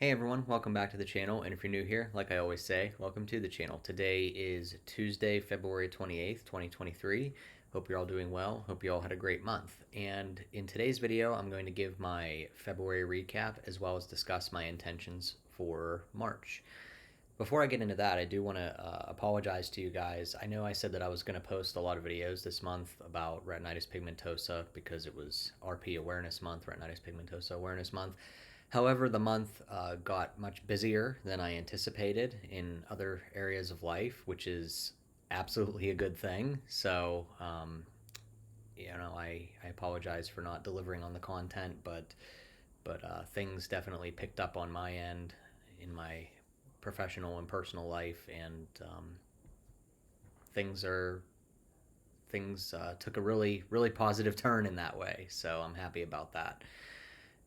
Hey everyone, welcome back to the channel. And if you're new here, like I always say, welcome to the channel. Today is Tuesday, February 28th, 2023. Hope you're all doing well. Hope you all had a great month. And in today's video, I'm going to give my February recap as well as discuss my intentions for March. Before I get into that, I do want to apologize to you guys. I know I said that I was going to post a lot of videos this month about retinitis pigmentosa because it was RP Awareness Month, Retinitis Pigmentosa Awareness Month. However, the month got much busier than I anticipated in other areas of life, which is absolutely a good thing. So, I apologize for not delivering on the content, but things definitely picked up on my end in my professional and personal life, and things are things took a really positive turn in that way. So I'm happy about that.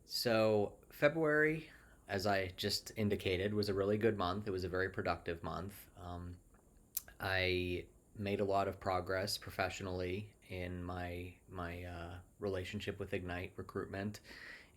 So February, as I just indicated, was a really good month. It was a very productive month. I made a lot of progress professionally in my relationship with Ignite Recruitment,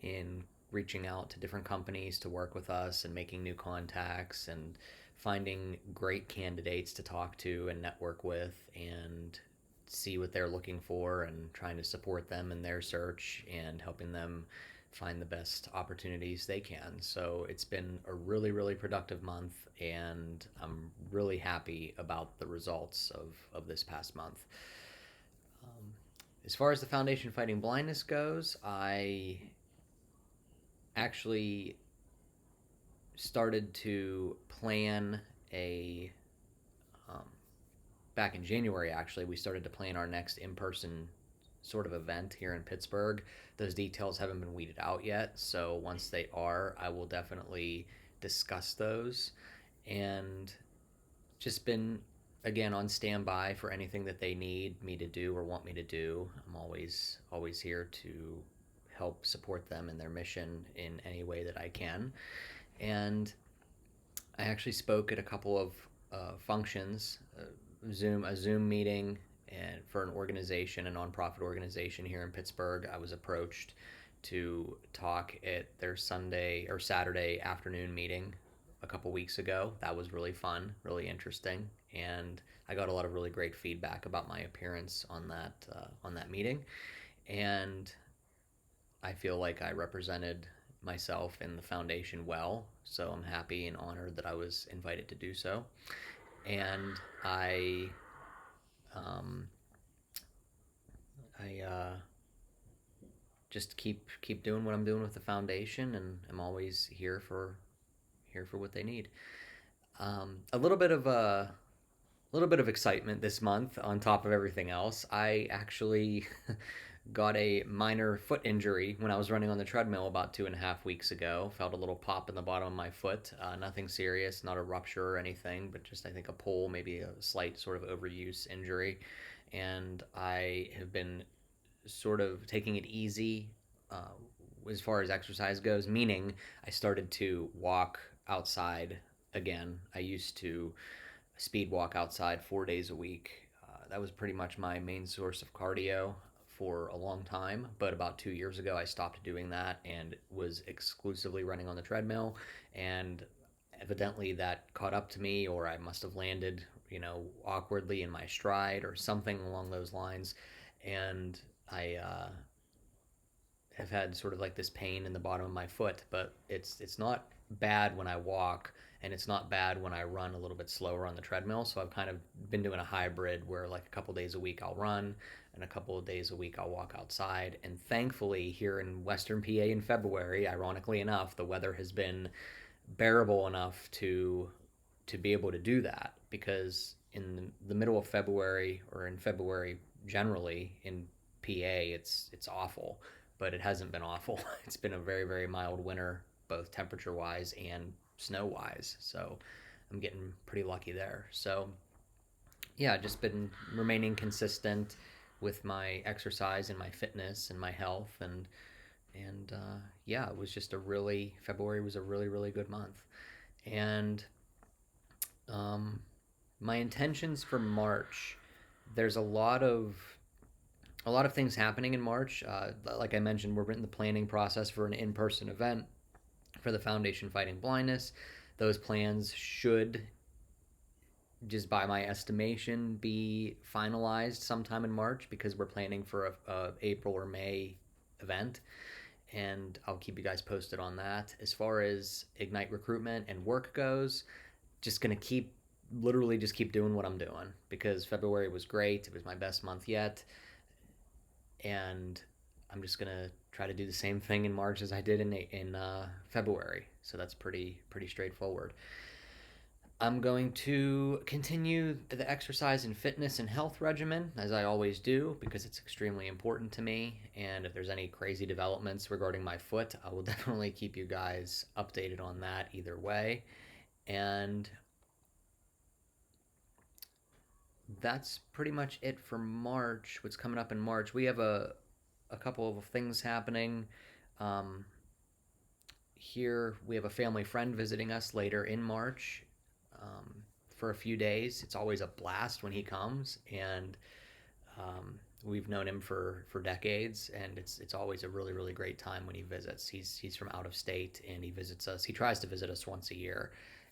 in reaching out to different companies to work with us and making new contacts and finding great candidates to talk to and network with and see what they're looking for and trying to support them in their search and helping them find the best opportunities they can. So it's been a really productive month, and I'm really happy about the results of this past month. Um, as far as the Foundation Fighting Blindness goes, I actually started to plan a um, back in January. Actually, we started to plan our next in-person sort of event here in Pittsburgh. Those details haven't been weeded out yet, so once they are, I will definitely discuss those. And just been, again, on standby for anything that they need me to do or want me to do. I'm always here to help support them in their mission in any way that I can. And I actually spoke at a couple of functions, a Zoom meeting, and for an organization, a nonprofit organization here in Pittsburgh. I was approached to talk at their Sunday or Saturday afternoon meeting a couple weeks ago. That was really fun, really interesting, and I got a lot of really great feedback about my appearance on that meeting, and I feel like I represented myself and the foundation well. So I'm happy and honored that I was invited to do so. And um, I just keep doing what I'm doing with the foundation, and I'm always here for what they need. A little bit of excitement this month on top of everything else. I actually got a minor foot injury when I was running on the treadmill about 2.5 weeks ago. Felt a little pop in the bottom of my foot. Nothing serious, not a rupture or anything, but just I think a pull, maybe a slight sort of overuse injury. And I have been sort of taking it easy uh, as far as exercise goes, meaning I started to walk outside again. I used to speed walk outside 4 days a week. That was pretty much my main source of cardio for a long time, but about 2 years ago, I stopped doing that and was exclusively running on the treadmill. And evidently, that caught up to me, or I must have landed, awkwardly in my stride or something along those lines. And I have had sort of like this pain in the bottom of my foot, but it's not bad when I walk, and it's not bad when I run a little bit slower on the treadmill. So I've kind of been doing a hybrid where like a couple days a week I'll run, and a couple of days a week I'll walk outside. And thankfully, here in Western PA in February, ironically enough, the weather has been bearable enough to be able to do that, because in the middle of February, or in February generally in PA, it's awful, but it hasn't been awful. It's been a very mild winter, both temperature wise and snow wise. So I'm getting pretty lucky there. So yeah, just been remaining consistent with my exercise and my fitness and my health, and yeah, it was just a really February was a really good month. And um, my intentions for March, there's a lot of things happening in March. Like I mentioned, we're in the planning process for an in-person event for the Foundation Fighting Blindness. Those plans should, just by my estimation, be finalized sometime in March, because we're planning for a April or May event, and I'll keep you guys posted on that. As far as Ignite recruitment and work goes, just gonna keep literally just keep doing what I'm doing, because February was great. It was my best month yet, and I'm just gonna try to do the same thing in March as I did in February. So that's pretty straightforward. I'm going to continue the exercise and fitness and health regimen as I always do, because it's extremely important to me. And if there's any crazy developments regarding my foot, I will definitely keep you guys updated on that either way. And that's pretty much it for March. What's coming up in March? We have a couple of things happening. Um, Here we have a family friend visiting us later in March, um, for a few days. It's always a blast when he comes, and we've known him for decades, and it's always a really great time when he visits. He's from out of state, and he visits us. He tries to visit us once a year,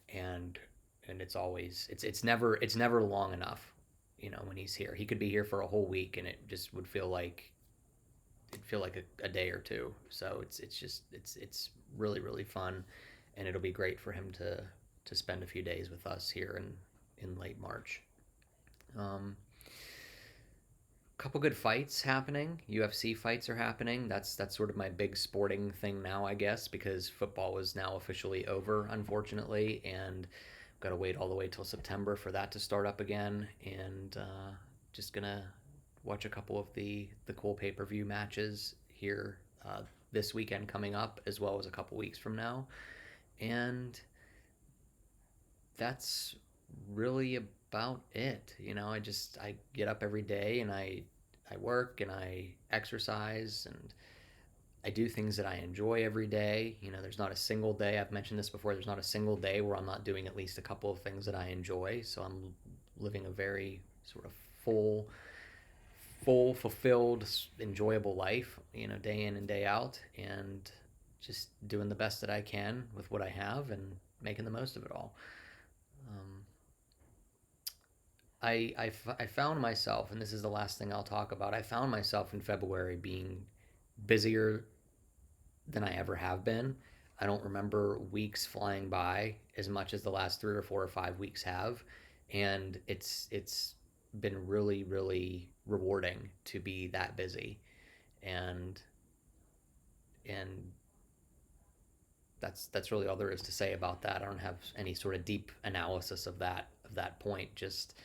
and it's always it's never long enough. When he's here, he could be here for a whole week, and it just would feel like a day or two. So it's really fun, and it'll be great for him to spend a few days with us here in late March. Um, Couple good fights happening. UFC fights are happening. That's sort of my big sporting thing now, I guess, because football is now officially over, unfortunately, and I've got to wait all the way till September for that to start up again. And just gonna watch a couple of the cool pay-per-view matches here this weekend coming up, as well as a couple weeks from now. And that's really about it. I get up every day, and I work and I exercise, and I do things that I enjoy every day. There's not a single day, I've mentioned this before, there's not a single day where I'm not doing at least a couple of things that I enjoy. So I'm living a very sort of fulfilled, enjoyable life, day in and day out, and just doing the best that I can with what I have and making the most of it all. Um, I found myself, and this is the last thing I'll talk about. I found myself in February being busier than I ever have been. I don't remember weeks flying by as much as the last 3 or 4 or 5 weeks have, and it's been really rewarding to be that busy, and and that's really all there is to say about that. I don't have any sort of deep analysis of that point. Just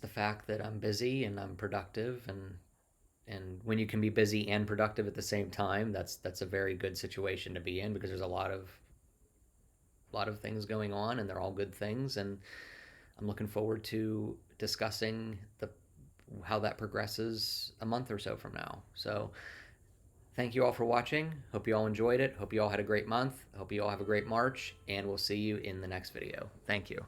the fact that I'm busy and I'm productive, and when you can be busy and productive at the same time, that's a very good situation to be in, because there's a lot of things going on, and they're all good things, and I'm looking forward to discussing the how that progresses a month or so from now. So thank you all for watching. Hope you all enjoyed it. Hope you all had a great month. Hope you all have a great March, and we'll see you in the next video. Thank you.